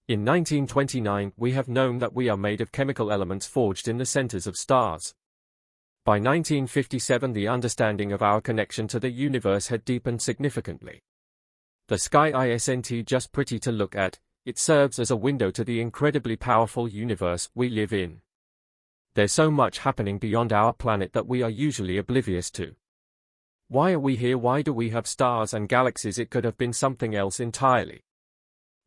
In 1929, we have known that we are made of chemical elements forged in the centers of stars. By 1957, the understanding of our connection to the universe had deepened significantly. The sky isn't just pretty to look at, it serves as a window to the incredibly powerful universe we live in. There's so much happening beyond our planet that we are usually oblivious to. Why are we here? Why do we have stars and galaxies? It could have been something else entirely.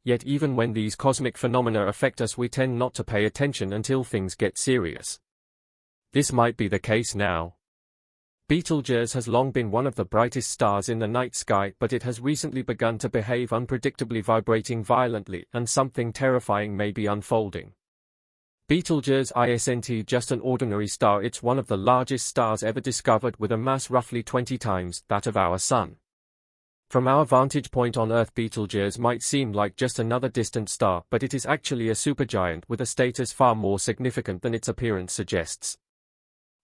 Yet even when these cosmic phenomena affect us, we tend not to pay attention until things get serious. This might be the case now. Betelgeuse has long been one of the brightest stars in the night sky, but it has recently begun to behave unpredictably, vibrating violently, and something terrifying may be unfolding. Betelgeuse isn't just an ordinary star, it's one of the largest stars ever discovered, with a mass roughly 20 times that of our Sun. From our vantage point on Earth, Betelgeuse might seem like just another distant star, but it is actually a supergiant with a status far more significant than its appearance suggests.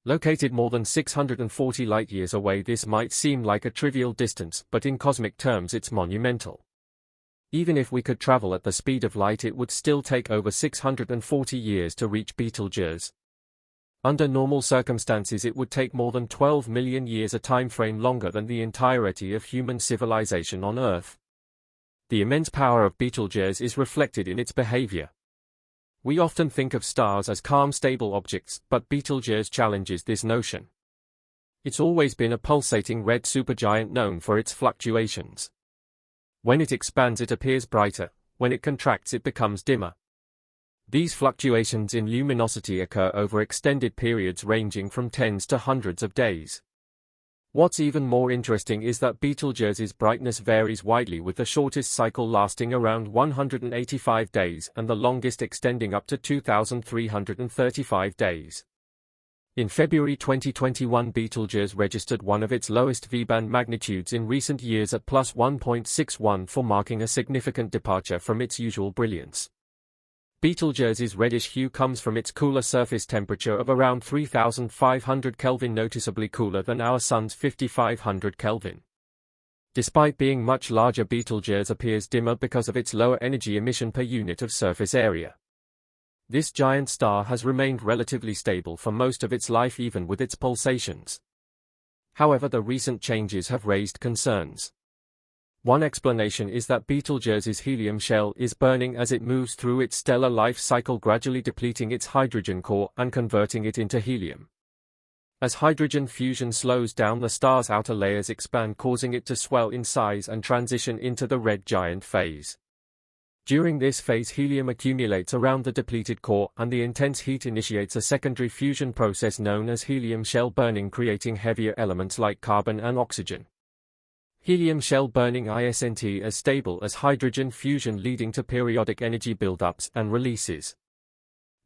Located more than 640 light-years away, this might seem like a trivial distance, but in cosmic terms it's monumental. Even if we could travel at the speed of light, it would still take over 640 years to reach Betelgeuse. Under normal circumstances, it would take more than 12 million years, a time frame longer than the entirety of human civilization on Earth. The immense power of Betelgeuse is reflected in its behavior. We often think of stars as calm, stable objects, but Betelgeuse challenges this notion. It's always been a pulsating red supergiant known for its fluctuations. When it expands, it appears brighter; when it contracts, it becomes dimmer. These fluctuations in luminosity occur over extended periods ranging from tens to hundreds of days. What's even more interesting is that Betelgeuse's brightness varies widely, with the shortest cycle lasting around 185 days and the longest extending up to 2,335 days. In February 2021, Betelgeuse registered one of its lowest V-band magnitudes in recent years at plus 1.61, marking a significant departure from its usual brilliance. Betelgeuse's reddish hue comes from its cooler surface temperature of around 3,500 Kelvin, noticeably cooler than our Sun's 5,500 Kelvin. Despite being much larger, Betelgeuse appears dimmer because of its lower energy emission per unit of surface area. This giant star has remained relatively stable for most of its life, even with its pulsations. However, the recent changes have raised concerns. One explanation is that Betelgeuse's helium shell is burning as it moves through its stellar life cycle, gradually depleting its hydrogen core and converting it into helium. As hydrogen fusion slows down, the star's outer layers expand, causing it to swell in size and transition into the red giant phase. During this phase, helium accumulates around the depleted core, and the intense heat initiates a secondary fusion process known as helium shell burning, creating heavier elements like carbon and oxygen. Helium shell burning isn't as stable as hydrogen fusion, leading to periodic energy buildups and releases.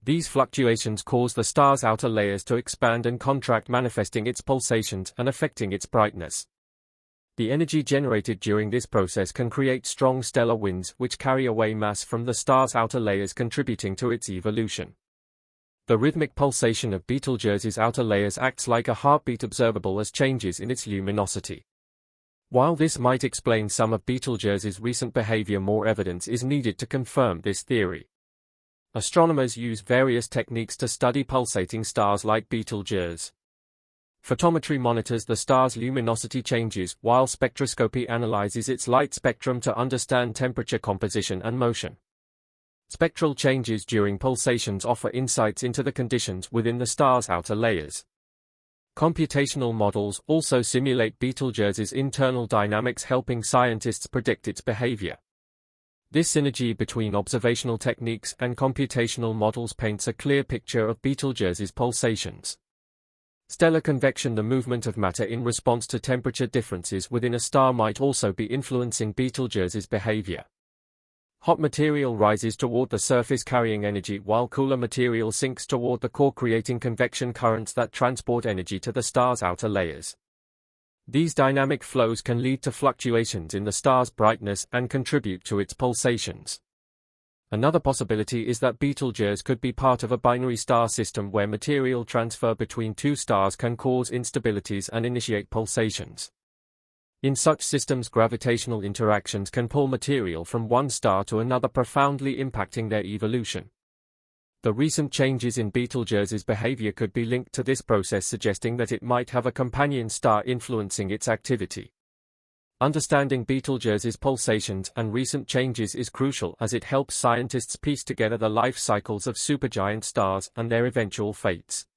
These fluctuations cause the star's outer layers to expand and contract, manifesting its pulsations and affecting its brightness. The energy generated during this process can create strong stellar winds, which carry away mass from the star's outer layers, contributing to its evolution. The rhythmic pulsation of Betelgeuse's outer layers acts like a heartbeat, observable as changes in its luminosity. While this might explain some of Betelgeuse's recent behavior, more evidence is needed to confirm this theory. Astronomers use various techniques to study pulsating stars like Betelgeuse. Photometry monitors the star's luminosity changes, while spectroscopy analyzes its light spectrum to understand temperature, composition, and motion. Spectral changes during pulsations offer insights into the conditions within the star's outer layers. Computational models also simulate Betelgeuse's internal dynamics, helping scientists predict its behavior. This synergy between observational techniques and computational models paints a clear picture of Betelgeuse's pulsations. Stellar convection, the movement of matter in response to temperature differences within a star, might also be influencing Betelgeuse's behavior. Hot material rises toward the surface carrying energy, while cooler material sinks toward the core, creating convection currents that transport energy to the star's outer layers. These dynamic flows can lead to fluctuations in the star's brightness and contribute to its pulsations. Another possibility is that Betelgeuse could be part of a binary star system where material transfer between two stars can cause instabilities and initiate pulsations. In such systems, gravitational interactions can pull material from one star to another, profoundly impacting their evolution. The recent changes in Betelgeuse's behavior could be linked to this process, suggesting that it might have a companion star influencing its activity. Understanding Betelgeuse's pulsations and recent changes is crucial, as it helps scientists piece together the life cycles of supergiant stars and their eventual fates.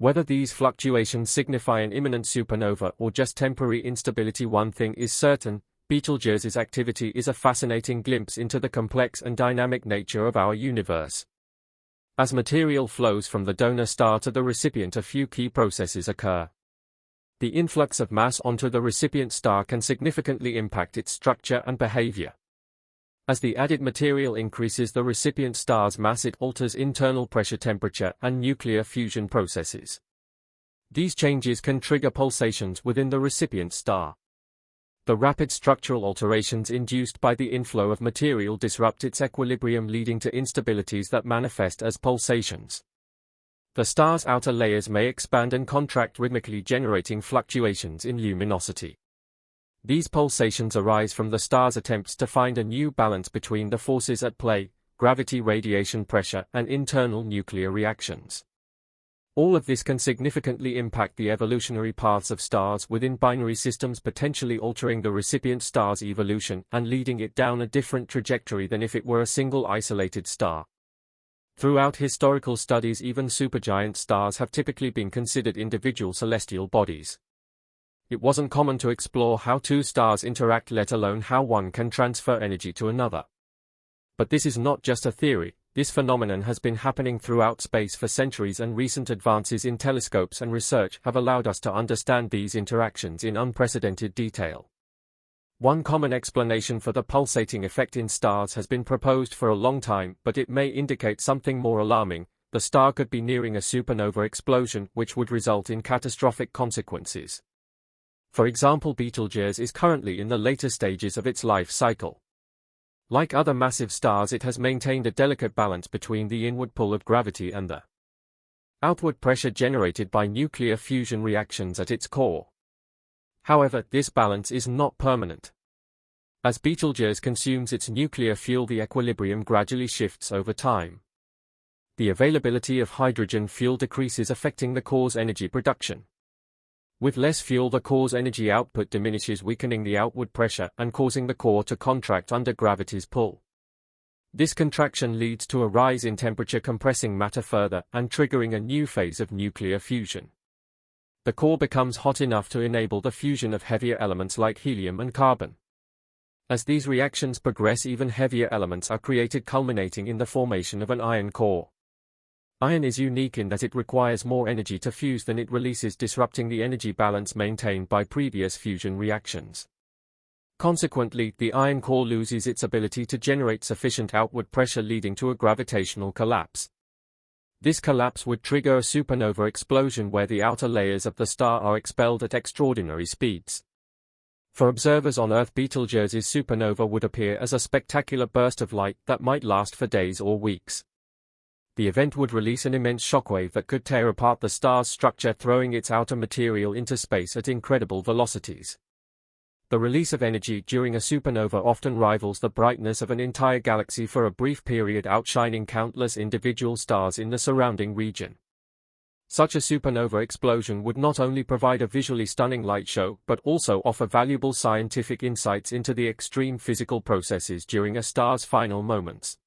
Whether these fluctuations signify an imminent supernova or just temporary instability, one thing is certain: Betelgeuse's activity is a fascinating glimpse into the complex and dynamic nature of our universe. As material flows from the donor star to the recipient, a few key processes occur. The influx of mass onto the recipient star can significantly impact its structure and behavior. As the added material increases the recipient star's mass, it alters internal pressure, temperature, and nuclear fusion processes. These changes can trigger pulsations within the recipient star. The rapid structural alterations induced by the inflow of material disrupt its equilibrium, leading to instabilities that manifest as pulsations. The star's outer layers may expand and contract rhythmically, generating fluctuations in luminosity. These pulsations arise from the star's attempts to find a new balance between the forces at play: gravity, radiation pressure, and internal nuclear reactions. All of this can significantly impact the evolutionary paths of stars within binary systems, potentially altering the recipient star's evolution and leading it down a different trajectory than if it were a single isolated star. Throughout historical studies, even supergiant stars have typically been considered individual celestial bodies. It wasn't common to explore how two stars interact, let alone how one can transfer energy to another. But this is not just a theory. This phenomenon has been happening throughout space for centuries, and recent advances in telescopes and research have allowed us to understand these interactions in unprecedented detail. One common explanation for the pulsating effect in stars has been proposed for a long time, but it may indicate something more alarming. The star could be nearing a supernova explosion, which would result in catastrophic consequences. For example, Betelgeuse is currently in the later stages of its life cycle. Like other massive stars, it has maintained a delicate balance between the inward pull of gravity and the outward pressure generated by nuclear fusion reactions at its core. However, this balance is not permanent. As Betelgeuse consumes its nuclear fuel, the equilibrium gradually shifts over time. The availability of hydrogen fuel decreases, affecting the core's energy production. With less fuel, the core's energy output diminishes, weakening the outward pressure and causing the core to contract under gravity's pull. This contraction leads to a rise in temperature, compressing matter further and triggering a new phase of nuclear fusion. The core becomes hot enough to enable the fusion of heavier elements like helium and carbon. As these reactions progress, even heavier elements are created, culminating in the formation of an iron core. Iron is unique in that it requires more energy to fuse than it releases, disrupting the energy balance maintained by previous fusion reactions. Consequently, the iron core loses its ability to generate sufficient outward pressure, leading to a gravitational collapse. This collapse would trigger a supernova explosion, where the outer layers of the star are expelled at extraordinary speeds. For observers on Earth, Betelgeuse's supernova would appear as a spectacular burst of light that might last for days or weeks. The event would release an immense shockwave that could tear apart the star's structure, throwing its outer material into space at incredible velocities. The release of energy during a supernova often rivals the brightness of an entire galaxy for a brief period, outshining countless individual stars in the surrounding region. Such a supernova explosion would not only provide a visually stunning light show, but also offer valuable scientific insights into the extreme physical processes during a star's final moments.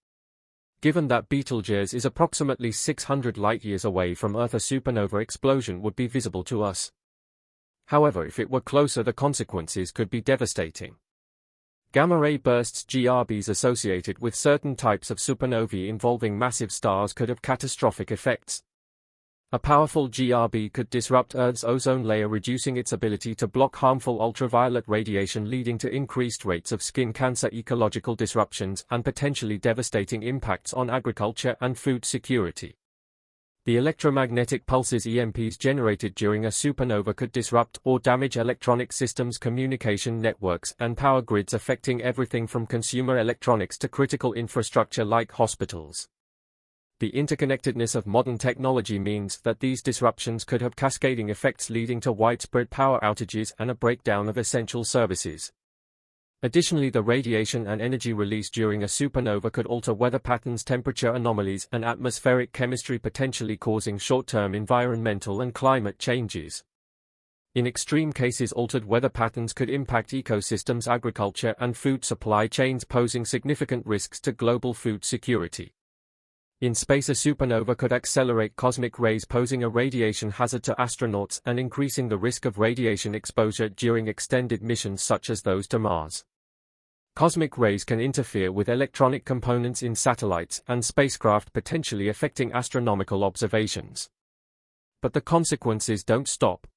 Given that Betelgeuse is approximately 600 light-years away from Earth, a supernova explosion would be visible to us. However, if it were closer, the consequences could be devastating. Gamma-ray bursts, GRBs, associated with certain types of supernovae involving massive stars could have catastrophic effects. A powerful GRB could disrupt Earth's ozone layer, reducing its ability to block harmful ultraviolet radiation, leading to increased rates of skin cancer, ecological disruptions, and potentially devastating impacts on agriculture and food security. The electromagnetic pulses, EMPs, generated during a supernova could disrupt or damage electronic systems, communication networks, and power grids, affecting everything from consumer electronics to critical infrastructure like hospitals. The interconnectedness of modern technology means that these disruptions could have cascading effects leading to widespread power outages and a breakdown of essential services. Additionally, the radiation and energy released during a supernova could alter weather patterns, temperature anomalies, and atmospheric chemistry, potentially causing short-term environmental and climate changes. In extreme cases, altered weather patterns could impact ecosystems, agriculture, and food supply chains, posing significant risks to global food security. In space, a supernova could accelerate cosmic rays, posing a radiation hazard to astronauts and increasing the risk of radiation exposure during extended missions such as those to Mars. Cosmic rays can interfere with electronic components in satellites and spacecraft, potentially affecting astronomical observations. But the consequences don't stop.